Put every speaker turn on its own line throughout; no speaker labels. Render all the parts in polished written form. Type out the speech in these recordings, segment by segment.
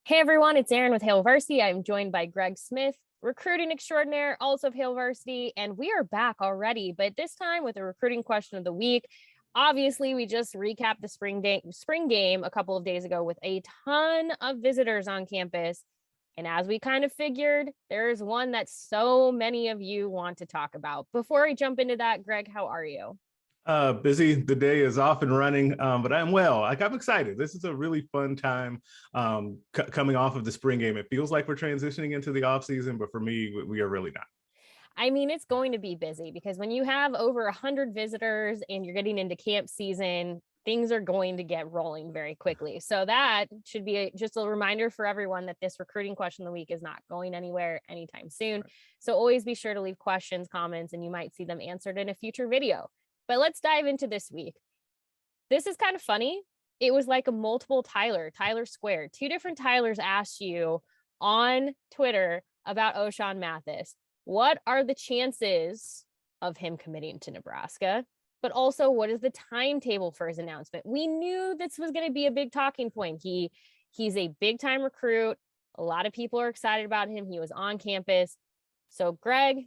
Hey everyone, it's Erin with Hail Varsity. I'm joined by Greg Smith, recruiting extraordinaire, also of Hail Varsity, and we are back already, but this time with a recruiting question of the week. Obviously, we just recapped the spring game a couple of days ago with a ton of visitors on campus. And as we kind of figured, there's one that so many of you want to talk about. Before I jump into that, Greg, how are you?
Busy. The day is off and running, but I'm well. I'm excited. This is a really fun time coming off of the spring game. It feels like we're transitioning into the off season, but for me, we are really not.
I mean, it's going to be busy because when you have over 100 visitors and you're getting into camp season, things are going to get rolling very quickly. So that should be just a reminder for everyone that this recruiting question of the week is not going anywhere anytime soon.
Right.
So always be sure to leave questions, comments, and you might see them answered in a future video. But let's dive into this week. This is kind of funny. It was like a multiple Tyler squared. Two different Tylers asked you on Twitter about Ochaun Mathis. What are the chances of him committing to Nebraska? But also, what is the timetable for his announcement? We knew this was going to be a big talking point. He's a big time recruit. A lot of people are excited about him. He was on campus. So, Greg,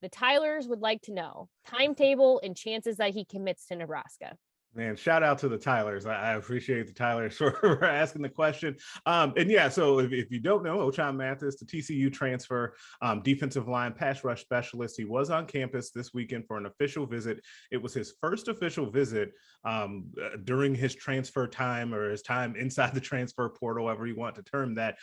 the Tylers would like to know timetable and chances that he commits to Nebraska.
Man, shout out to the Tylers. I appreciate the Tylers for asking the question. And yeah, so if you don't know, Ochaun Mathis, the TCU transfer, defensive line pass rush specialist, he was on campus this weekend for an official visit. It was his first official visit during his transfer time or his time inside the transfer portal, however you want to term that.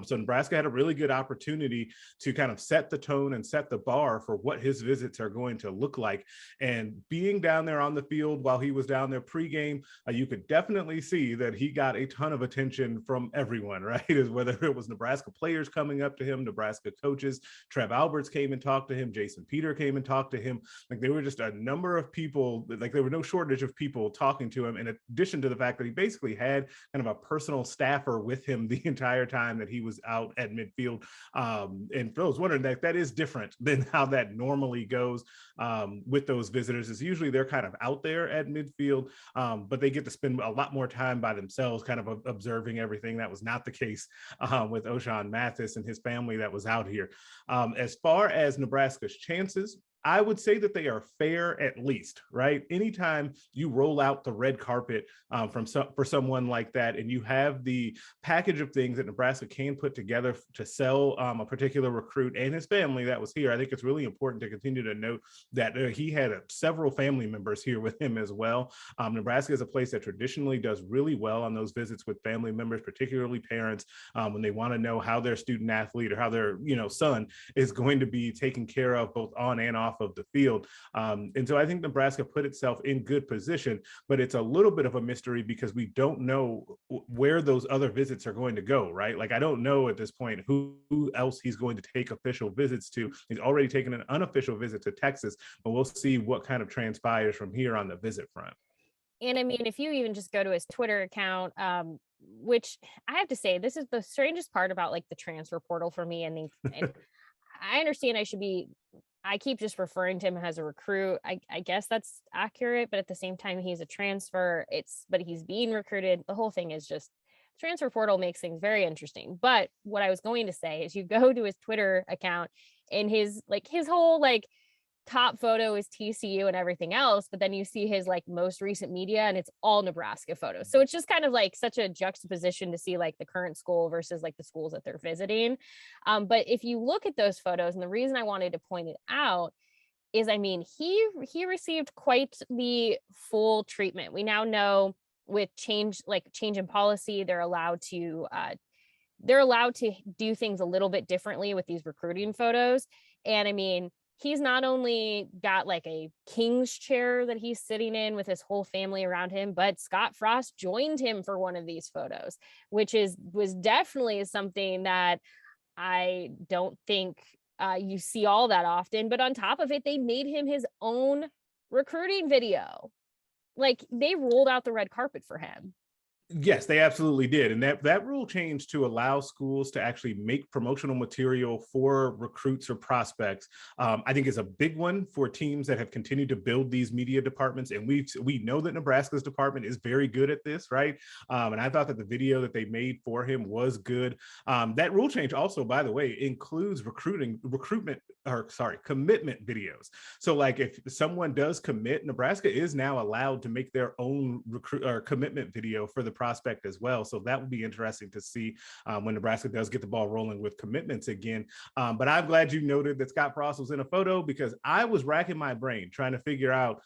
So Nebraska had a really good opportunity to kind of set the tone and set the bar for what his visits are going to look like. And being down there on the field while he was down there pregame, you could definitely see that he got a ton of attention from everyone, right? Is whether it was Nebraska players coming up to him, Nebraska coaches, Trev Alberts came and talked to him, Jason Peter came and talked to him. Like there were just a number of people, like there were no shortage of people talking to him, in addition to the fact that he basically had kind of a personal staffer with him the entire time that he was out at midfield. And for those wondering, that is different than how that normally goes with those visitors. Is usually they're kind of out there at midfield, but they get to spend a lot more time by themselves, kind of observing everything. That was not the case with Ochaun Mathis and his family that was out here. As far as Nebraska's chances, I would say that they are fair at least, right? Anytime you roll out the red carpet for someone like that, and you have the package of things that Nebraska can put together to sell a particular recruit and his family that was here, I think it's really important to continue to note that he had several family members here with him as well. Nebraska is a place that traditionally does really well on those visits with family members, particularly parents, when they want to know how their student athlete or how their son is going to be taken care of both on and off of the field. And so I think Nebraska put itself in good position, but it's a little bit of a mystery because we don't know where those other visits are going to go, right? Like I don't know at this point who else he's going to take official visits to. He's already taken an unofficial visit to Texas, but we'll see what kind of transpires from here on the visit front.
And I mean, if you even just go to his Twitter account, which I have to say, this is the strangest part about like the transfer portal for me. And I understand I keep just referring to him as a recruit. I guess that's accurate, but at the same time, he's a transfer. But he's being recruited. The whole thing is just transfer portal makes things very interesting. But what I was going to say is you go to his Twitter account and his whole top photo is TCU and everything else, but then you see his most recent media and it's all Nebraska photos. So it's just kind of such a juxtaposition to see the current school versus the schools that they're visiting. But if you look at those photos, and the reason I wanted to point it out is, I mean, he received quite the full treatment. We now know with change in policy, they're allowed to do things a little bit differently with these recruiting photos. And I mean, he's not only got a king's chair that he's sitting in with his whole family around him, but Scott Frost joined him for one of these photos, which was definitely something that I don't think you see all that often. But on top of it, they made him his own recruiting video. They rolled out the red carpet for him.
Yes, they absolutely did. And that rule changed to allow schools to actually make promotional material for recruits or prospects. I think is a big one for teams that have continued to build these media departments. And we know that Nebraska's department is very good at this, right? And I thought that the video that they made for him was good. That rule change also, by the way, includes commitment videos. So like if someone does commit, Nebraska is now allowed to make their own recruit or commitment video for the prospect as well. So that would be interesting to see when Nebraska does get the ball rolling with commitments again. But I'm glad you noted that Scott Frost was in a photo, because I was racking my brain trying to figure out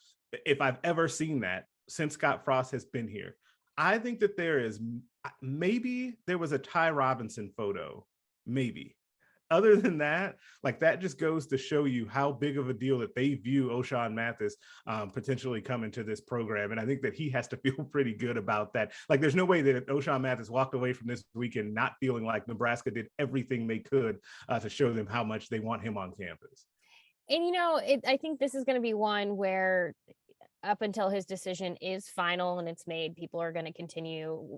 if I've ever seen that since Scott Frost has been here. I think that maybe there was a Ty Robinson photo, maybe. Other than that, like that just goes to show you how big of a deal that they view Ochaun Mathis potentially coming to this program. And I think that he has to feel pretty good about that. Like there's no way that Ochaun Mathis walked away from this weekend not feeling like Nebraska did everything they could to show them how much they want him on campus.
And I think this is going to be one where up until his decision is final and it's made, people are going to continue,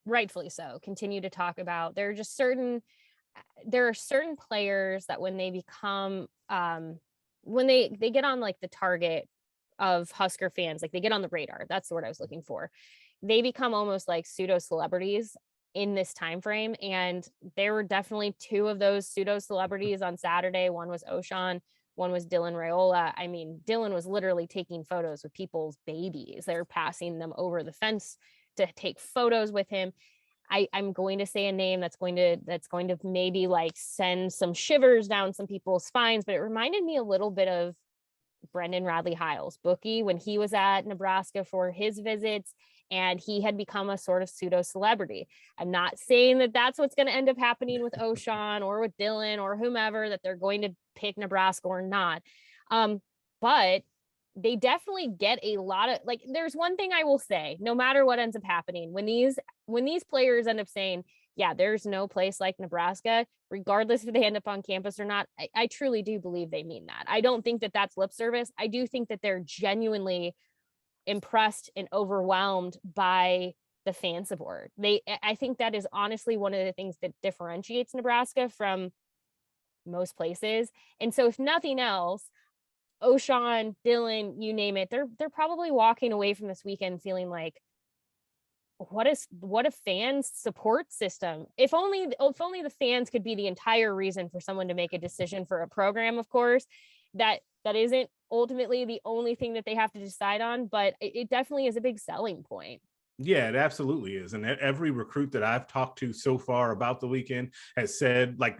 rightfully so, continue to talk about. There are certain players that when they become when they get on like the target of Husker fans, like they get on the radar, that's the word I was looking for, they become almost like pseudo celebrities in this time frame. And there were definitely two of those pseudo celebrities on Saturday. One was Ochaun, one was Dylan Raiola. I mean, Dylan was literally taking photos with people's babies. They're passing them over the fence to take photos with him. I'm going to say a name that's going to maybe like send some shivers down some people's spines, but it reminded me a little bit of Brendan Radley Hiles, Bookie, when he was at Nebraska for his visits and he had become a sort of pseudo celebrity. I'm not saying that that's what's going to end up happening with Ochaun or with Dylan or whomever, that they're going to pick Nebraska or not. But they definitely get a lot of, like, there's one thing I will say, no matter what ends up happening, when these players end up saying, yeah, there's no place like Nebraska, regardless if they end up on campus or not, I truly do believe they mean that. I don't think that that's lip service. I do think that they're genuinely impressed and overwhelmed by the fan support. I think that is honestly one of the things that differentiates Nebraska from most places. And so if nothing else, Ochaun, Dylan, you name it, they're probably walking away from this weekend feeling like, what a fan's support system. If only the fans could be the entire reason for someone to make a decision for a program, of course, that isn't ultimately the only thing that they have to decide on, but it definitely is a big selling point.
Yeah, it absolutely is. And every recruit that I've talked to so far about the weekend has said, like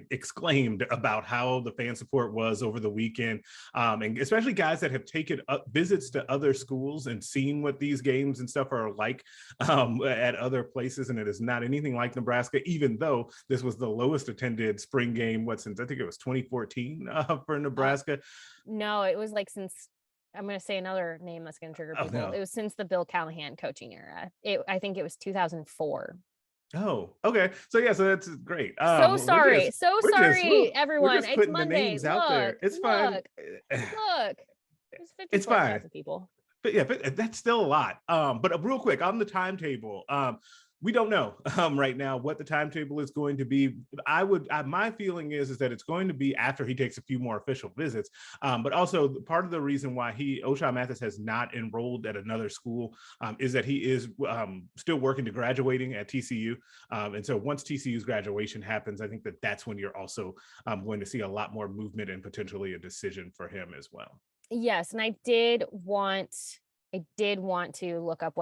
exclaimed about how the fan support was over the weekend. And especially guys that have taken visits to other schools and seen what these games and stuff are like at other places. And it is not anything like Nebraska, even though this was the lowest attended spring game, since I think it was 2014 for Nebraska.
No, it was like since, I'm going to say another name that's going to trigger people. Oh, no. It was since the Bill Callahan coaching era. I think it was 2004.
Oh, okay. So that's great.
So sorry, everyone. It's Monday.
Look, out there. It's fine.
Look,
it's fine.
People.
But yeah, but that's still a lot. But real quick on the timetable, we don't know right now what the timetable is going to be. My feeling is that it's going to be after he takes a few more official visits. But also part of the reason why Ochaun Mathis has not enrolled at another school is that he is still working to graduating at TCU. And so once TCU's graduation happens, I think that's when you're also going to see a lot more movement and potentially a decision for him as well.
Yes. And I did want to look up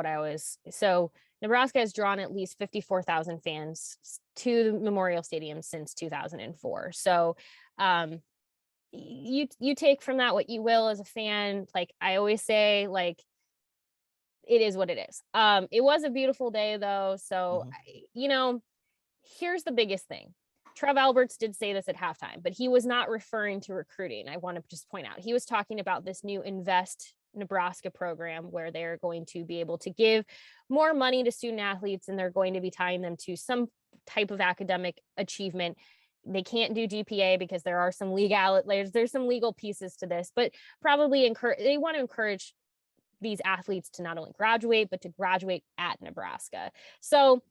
so Nebraska has drawn at least 54,000 fans to the Memorial Stadium since 2004. So you take from that what you will as a fan. Like I always say, like, it is what it is. It was a beautiful day though. So, here's the biggest thing. Trev Alberts did say this at halftime, but he was not referring to recruiting. I want to just point out, he was talking about this new Invest Nebraska program where they're going to be able to give more money to student athletes and they're going to be tying them to some type of academic achievement. They can't do GPA because there are some there's some legal pieces to this, but probably they want to encourage these athletes to not only graduate, but to graduate at Nebraska. So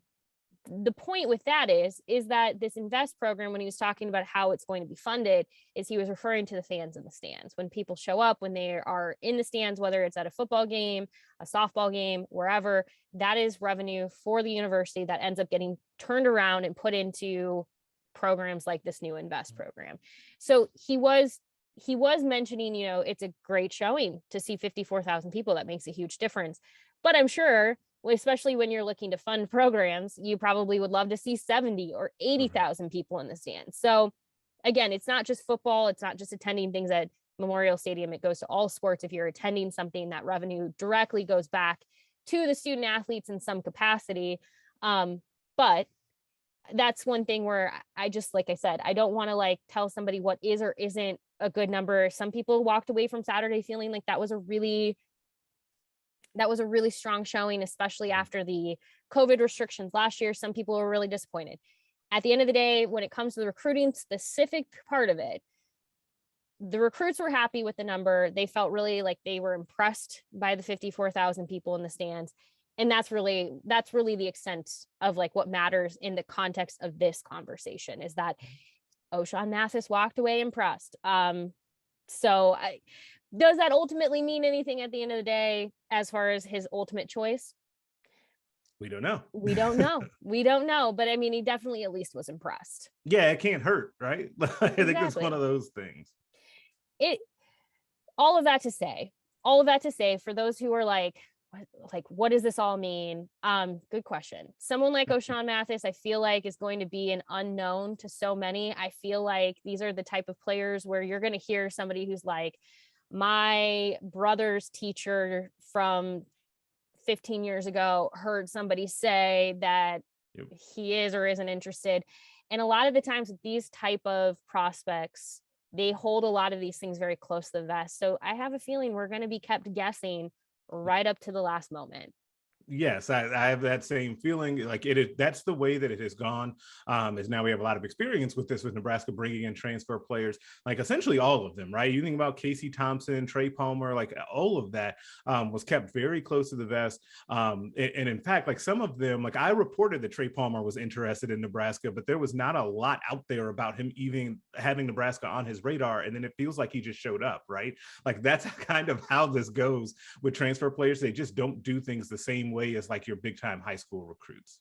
the point with that is that this invest program, when he was talking about how it's going to be funded, is he was referring to the fans in the stands. When people show up, when they are in the stands, whether it's at a football game, a softball game, wherever, that is revenue for the university that ends up getting turned around and put into programs like this new invest program. So he was mentioning, it's a great showing to see 54,000 people. That makes a huge difference. But I'm sure, especially when you're looking to fund programs, you probably would love to see 70 or 80,000 people in the stands. So again, it's not just football. It's not just attending things at Memorial Stadium. It goes to all sports. If you're attending something, that revenue directly goes back to the student athletes in some capacity. But that's one thing where I just, like I said, I don't want to tell somebody what is or isn't a good number. Some people walked away from Saturday feeling like that was a really strong showing, especially after the COVID restrictions last year. Some people were really disappointed. At the end of the day, when it comes to the recruiting specific part of it, the recruits were happy with the number. They felt really like they were impressed by the 54,000 people in the stands. And that's really the extent of what matters in the context of this conversation, is that Ochaun Mathis walked away impressed. So does that ultimately mean anything at the end of the day as far as his ultimate choice?
We don't know.
We don't know. But I mean, he definitely at least was impressed.
Yeah, it can't hurt, right? I think it's one of those things.
All of that to say, for those who are what does this all mean? Good question. Someone like Ochaun Mathis, I feel like, is going to be an unknown to so many. I feel like these are the type of players where you're going to hear somebody who's like, my brother's teacher from 15 years ago heard somebody say that he is or isn't interested. And a lot of the times with these type of prospects, they hold a lot of these things very close to the vest. So I have a feeling we're going to be kept guessing right up to the last moment.
Yes, I have that same feeling. That's the way that it has gone. Is now we have a lot of experience with this, with Nebraska bringing in transfer players, essentially all of them, right? You think about Casey Thompson, Trey Palmer, all of that was kept very close to the vest. And in fact, some of them, I reported that Trey Palmer was interested in Nebraska, but there was not a lot out there about him even having Nebraska on his radar. And then it feels like he just showed up, right? That's kind of how this goes with transfer players. They just don't do things the same way as your big time high school recruits.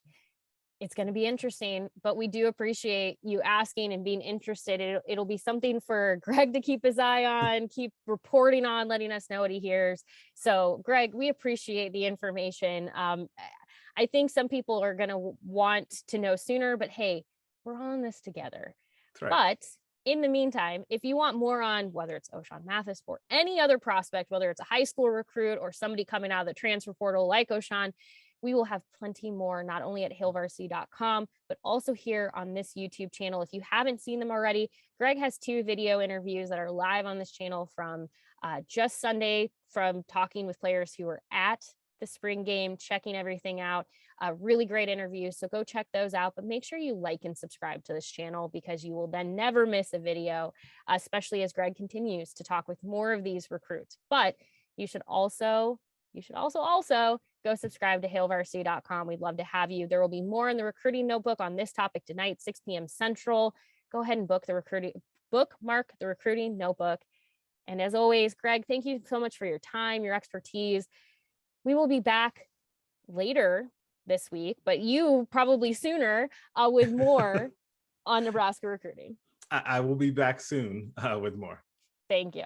It's going to be interesting, but we do appreciate you asking and being interested. It'll be something for Greg to keep his eye on, keep reporting on, letting us know what he hears. So Greg, we appreciate the information. I think some people are going to want to know sooner, but hey, we're all in this together. That's right. But in the meantime, if you want more on whether it's Ochaun Mathis or any other prospect, whether it's a high school recruit or somebody coming out of the transfer portal like Ochaun, we will have plenty more, not only at hailvarsity.com, but also here on this YouTube channel. If you haven't seen them already, Greg has 2 video interviews that are live on this channel from just Sunday, from talking with players who were at the spring game, checking everything out. Really great interviews. So go check those out, but make sure you like and subscribe to this channel, because you will then never miss a video, especially as Greg continues to talk with more of these recruits. But you should also go subscribe to hailvarsity.com. We'd love to have you. There will be more in the recruiting notebook on this topic tonight, 6 p.m. Central. Go ahead and bookmark the recruiting notebook. And as always, Greg, thank you so much for your time, your expertise. We will be back later this week, but you probably sooner with more on Nebraska recruiting.
I will be back soon with more.
Thank you.